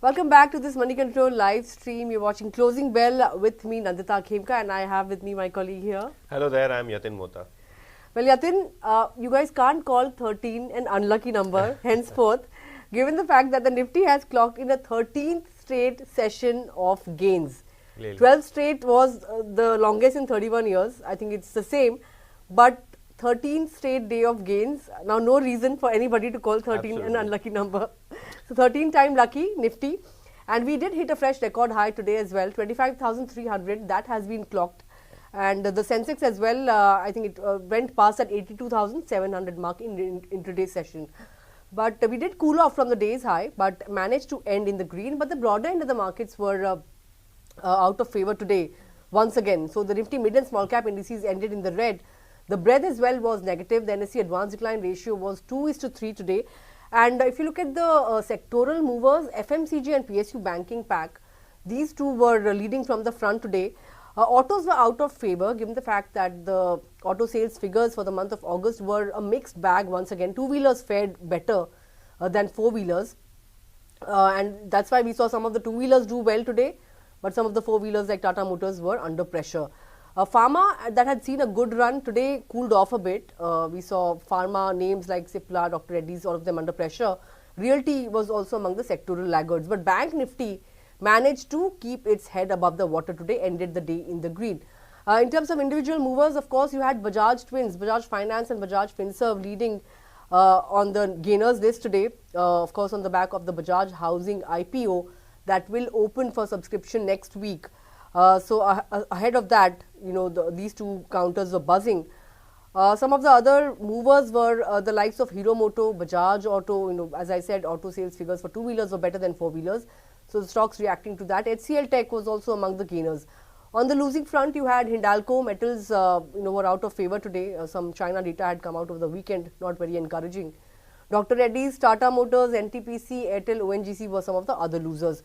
Welcome back to this Moneycontrol live stream. You're watching Closing Bell with me, Nandita Khemka, and I have with me my colleague here. Hello there, I'm Yatin Mota. Well, Yatin, you guys can't call 13 an unlucky number, henceforth, given the fact that the Nifty has clocked in a 13th straight session of gains. Really? 12 straight was the longest in 31 years. I think it's the same, but 13th straight day of gains. Now, no reason for anybody to call 13 Absolutely. an unlucky number. So, 13 time lucky, Nifty. And we did hit a fresh record high today as well, 25,300. That has been clocked. And the Sensex as well, I think it went past that 82,700 mark in today's session. But we did cool off from the day's high, but managed to end in the green. But the broader end of the markets were out of favor today once again. So, the Nifty mid and small cap indices ended in the red. The breadth as well was negative. The NSE advanced decline ratio was 2:3 today. And if you look at the sectoral movers, FMCG and PSU banking pack, these two were leading from the front today. Autos were out of favor given the fact that the auto sales figures for the month of August were a mixed bag once again. Two-wheelers fared better than four-wheelers. And that's why we saw some of the two-wheelers do well today, but some of the four-wheelers like Tata Motors were under pressure. Pharma that had seen a good run today cooled off a bit. We saw pharma names like Cipla, Dr. Reddy's, all of them under pressure. Realty was also among the sectoral laggards. But Bank Nifty managed to keep its head above the water today, ended the day in the green. In terms of individual movers, of course, you had Bajaj twins, Bajaj Finance and Bajaj Finserv leading on the gainers list today. Of course, on the back of the Bajaj Housing IPO that will open for subscription next week. So ahead of that, you know, these two counters were buzzing. Some of the other movers were the likes of Hero Moto, Bajaj Auto. You know, as I said, auto sales figures for two-wheelers were better than four-wheelers. So the stocks reacting to that. HCL Tech was also among the gainers. On the losing front, you had Hindalco metals. Were out of favor today. Some China data had come out over the weekend, not very encouraging. Dr. Reddy's, Tata Motors, NTPC, Airtel, ONGC were some of the other losers.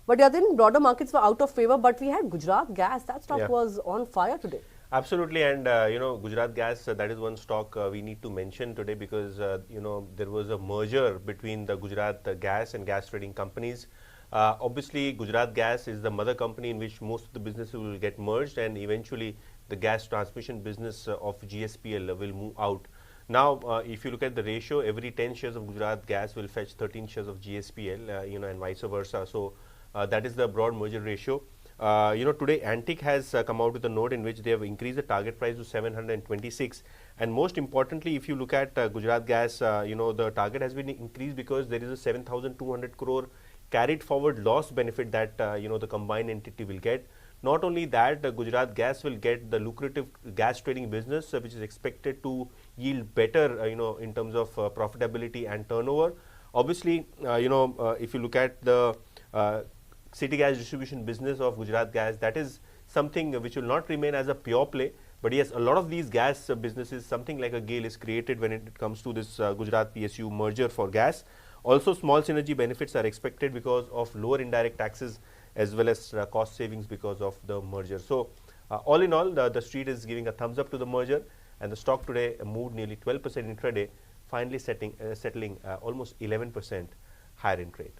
But Yatin, broader markets were out of favor, but we had Gujarat Gas. That stock was on fire today. Absolutely, and Gujarat Gas, that is one stock we need to mention today because there was a merger between the Gujarat Gas and gas trading companies. Obviously, Gujarat Gas is the mother company in which most of the businesses will get merged, and eventually the gas transmission business of GSPL will move out. Now, if you look at the ratio, every 10 shares of Gujarat Gas will fetch 13 shares of GSPL, and vice versa. So that is the broad merger ratio. Today Antique has come out with a note in which they have increased the target price to 726. And most importantly, if you look at Gujarat Gas, the target has been increased because there is a 7,200 crore carried forward loss benefit that the combined entity will get. Not only that, Gujarat Gas will get the lucrative gas trading business, which is expected to yield better, in terms of profitability and turnover. Obviously, if you look at the city gas distribution business of Gujarat Gas, that is something which will not remain as a pure play. But yes, a lot of these gas businesses, something like a gale is created when it comes to this Gujarat PSU merger for gas. Also, small synergy benefits are expected because of lower indirect taxes as well as cost savings because of the merger. So, all in all, the street is giving a thumbs up to the merger, and the stock today moved nearly 12% intraday, finally settling almost 11% higher in trade.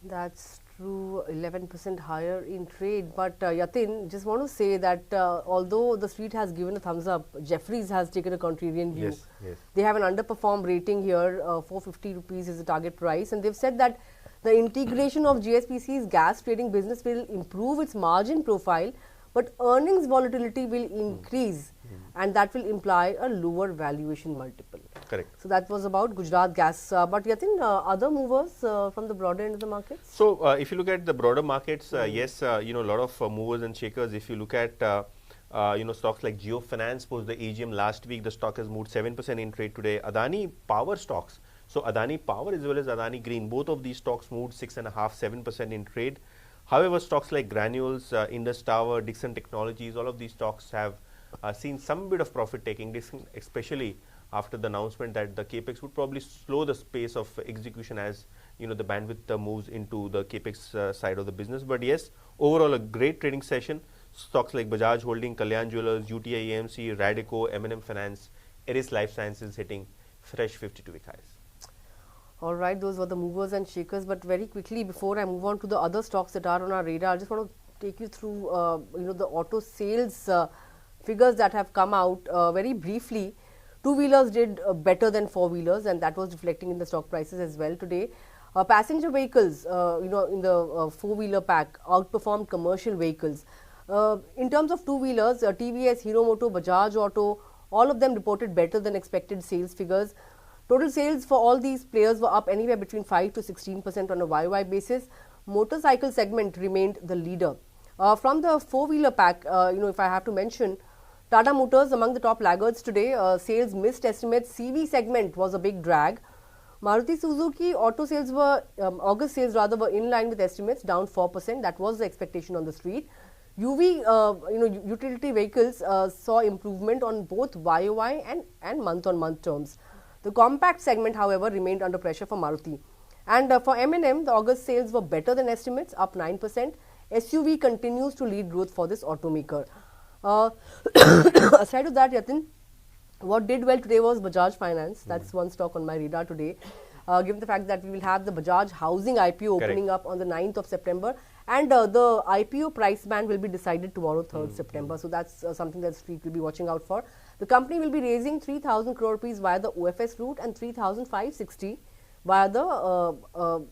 That's true, 11% higher in trade. But Yatin, just want to say that although the street has given a thumbs up, Jefferies has taken a contrarian view. Yes. They have an underperformed rating here, 450 rupees is the target price, and they've said that the integration of GSPC's gas trading business will improve its margin profile, but earnings volatility will increase, and that will imply a lower valuation multiple. Correct. So that was about Gujarat Gas. But Yatin, other movers from the broader end of the markets? So if you look at the broader markets, yes, a lot of movers and shakers. If you look at stocks like Jio Finance post the AGM last week, the stock has moved 7% in trade today. Adani Power stocks. So Adani Power as well as Adani Green, both of these stocks moved 6.5%, 7% in trade. However, stocks like Granules, Indus Tower, Dixon Technologies, all of these stocks have seen some bit of profit taking, especially after the announcement that the capex would probably slow the pace of execution as the bandwidth moves into the capex side of the business. But yes, overall a great trading session. Stocks like Bajaj Holding, Kalyan Jewellers, UTI AMC, Radico, M&M Finance, Eris Life Sciences hitting fresh 52-week highs. All right, those were the movers and shakers. But very quickly, before I move on to the other stocks that are on our radar, I just want to take you through, the auto sales figures that have come out very briefly. Two-wheelers did better than four-wheelers, and that was reflecting in the stock prices as well today. Passenger vehicles, in the four-wheeler pack, outperformed commercial vehicles. In terms of two-wheelers, TVS, Hero Moto, Bajaj Auto, all of them reported better than expected sales figures. Total sales for all these players were up anywhere between 5 to 16% on a YY basis. Motorcycle segment remained the leader. From the four-wheeler pack, if I have to mention, Tata Motors among the top laggards today. Sales missed estimates. CV segment was a big drag. Maruti Suzuki auto sales were, August sales rather, were in line with estimates, down 4%. That was the expectation on the street. UV, utility vehicles saw improvement on both YOY and month-on-month terms. The compact segment, however, remained under pressure for Maruti. And for M&M, the August sales were better than estimates, up 9%. SUV continues to lead growth for this automaker. Aside of that, Yatin, what did well today was Bajaj Finance. That's one stock on my radar today. Given the fact that we will have the Bajaj Housing IPO opening up on the 9th of September, and the IPO price band will be decided tomorrow, 3rd September. So that's something that Street will be watching out for. The company will be raising 3,000 crore rupees via the OFS route and 3,560 via the,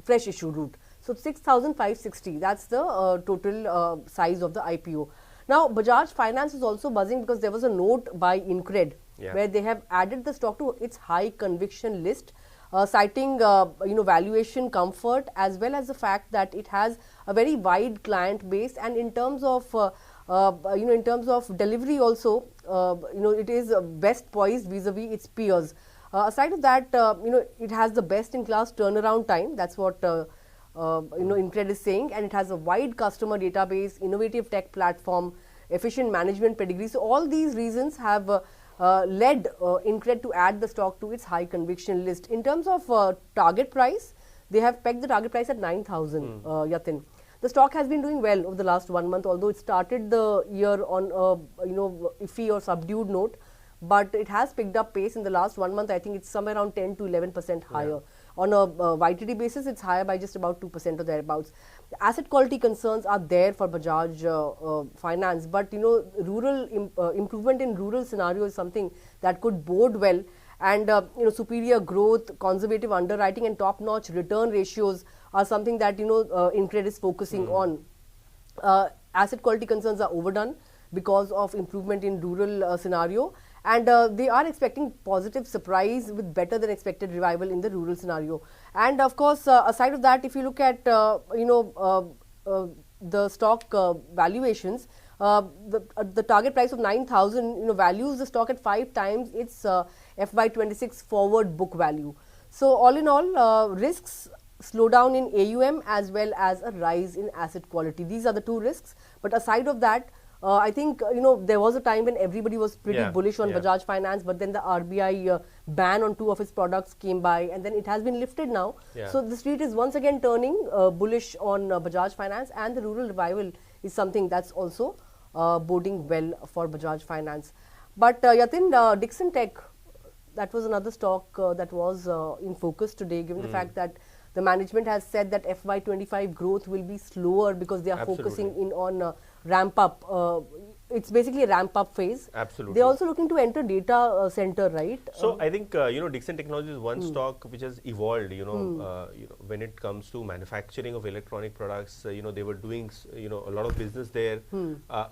fresh issue route. So 6,560, that's the total size of the IPO. Now, Bajaj Finance is also buzzing because there was a note by Incred where they have added the stock to its high conviction list, citing valuation comfort as well as the fact that it has a very wide client base, and in terms of delivery also, it is best poised vis-a-vis its peers. Aside of that, it has the best in class turnaround time. That's what Incred is saying, and it has a wide customer database, innovative tech platform, efficient management pedigree. So all these reasons have led Incred to add the stock to its high conviction list. In terms of target price, they have pegged the target price at 9,000. Yatin, the stock has been doing well over the last 1 month, although it started the year on a iffy or subdued note, but it has picked up pace in the last 1 month. I think it's somewhere around 10 to 11% higher. On a YTD basis, it's higher by just about 2% or thereabouts. The asset quality concerns are there for Bajaj Finance, but rural improvement in rural scenario is something that could bode well, and superior growth, conservative underwriting, and top-notch return ratios are something that Incred is focusing on. Asset quality concerns are overdone because of improvement in rural scenario. And they are expecting positive surprise with better than expected revival in the rural scenario. And of course, aside of that, if you look at the stock valuations, the target price of 9,000 values the stock at 5 times its FY26 forward book value. So all in all, risks, slowdown in AUM as well as a rise in asset quality. These are the two risks. But aside of that, I think there was a time when everybody was pretty bullish on Bajaj Finance, but then the RBI ban on 2 of its products came by, and then it has been lifted now. So the street is once again turning bullish on Bajaj Finance, and the rural revival is something that's also boding well for Bajaj Finance. But Yatin, Dixon Tech, that was another stock that was in focus today, given the fact that the management has said that FY25 growth will be slower because they are focusing in on ramp up. It's basically a ramp up phase. Absolutely. They're also looking to enter data center, right? So I think Dixon Technologies is one stock which has evolved. When it comes to manufacturing of electronic products, they were doing a lot of business there,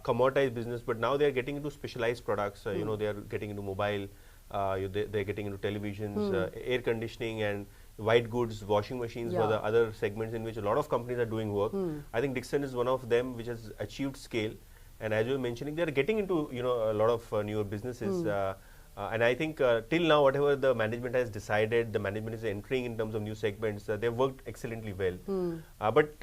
commoditized business, but now they are getting into specialized products. They are getting into mobile, they're getting into televisions, air conditioning, and white goods, washing machines for the other segments in which a lot of companies are doing work. I think Dixon is one of them which has achieved scale, and as you were mentioning, they are getting into a lot of newer businesses. And I think till now, whatever the management has decided, the management is entering in terms of new segments, they've worked excellently well. But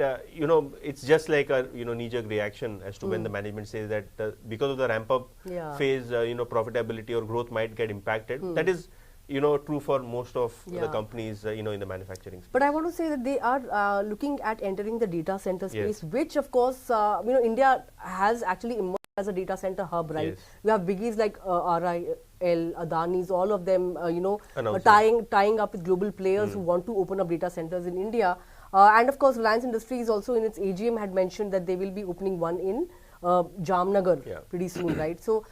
it's just like a knee-jerk reaction as to when the management says that because of the ramp-up phase, profitability or growth might get impacted. That is true for most of the companies, in the manufacturing space. But I want to say that they are looking at entering the data center space, which of course, India has actually emerged as a data center hub, right? We have biggies like RI, HCL, Adani's, all of them, Announcing. tying up with global players who want to open up data centers in India. And of course, Reliance Industries also in its AGM had mentioned that they will be opening one in Jamnagar pretty soon, right? So,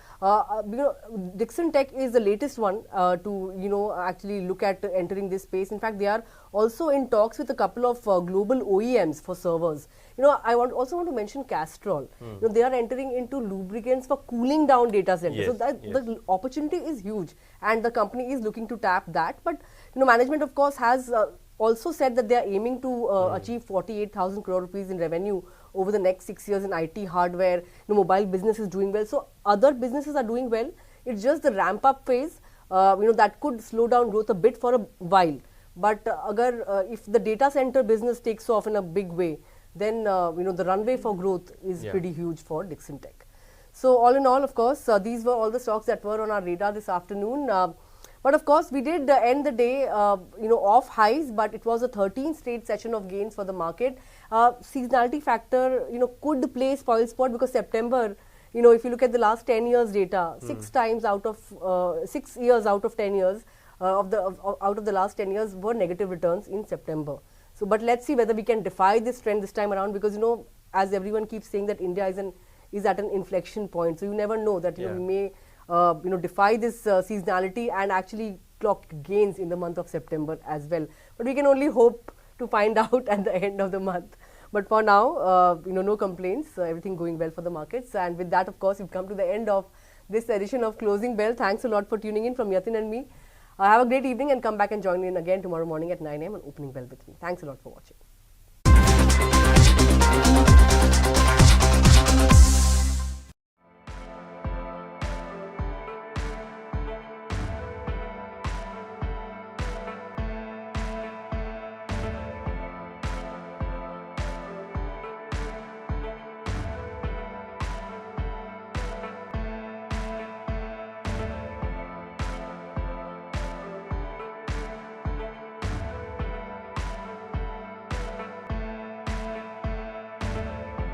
Dixon Tech is the latest one to actually look at entering this space. In fact, they are also in talks with a couple of global OEMs for servers. I also want to mention Castrol. They are entering into lubricants for cooling down data centers. Yes, so the opportunity is huge, and the company is looking to tap that. But management, of course, has also said that they are aiming to achieve 48,000 crore rupees in revenue over the next 6 years in IT hardware. Mobile business is doing well, so other businesses are doing well. It's just the ramp up phase, that could slow down growth a bit for a while. But if the data center business takes off in a big way, then the runway for growth is pretty huge for Dixon Tech. So all in all, of course, these were all the stocks that were on our radar this afternoon. But of course, we did end the day, off highs, but it was a 13th straight session of gains for the market. Seasonality factor, could play spoil sport because September, if you look at the last 10 years data, 6 years out of 10 years, out of the last 10 years were negative returns in September. So, but let's see whether we can defy this trend this time around, because as everyone keeps saying that India is at an inflection point. So you never know that we may defy this seasonality and actually clock gains in the month of September as well. But we can only hope to find out at the end of the month. But for now, no complaints, everything going well for the markets. And with that, of course, we've come to the end of this edition of Closing Bell. Thanks a lot for tuning in from Yatin and me. Have a great evening and come back and join in again tomorrow morning at 9 AM on Opening Bell with me. Thanks a lot for watching.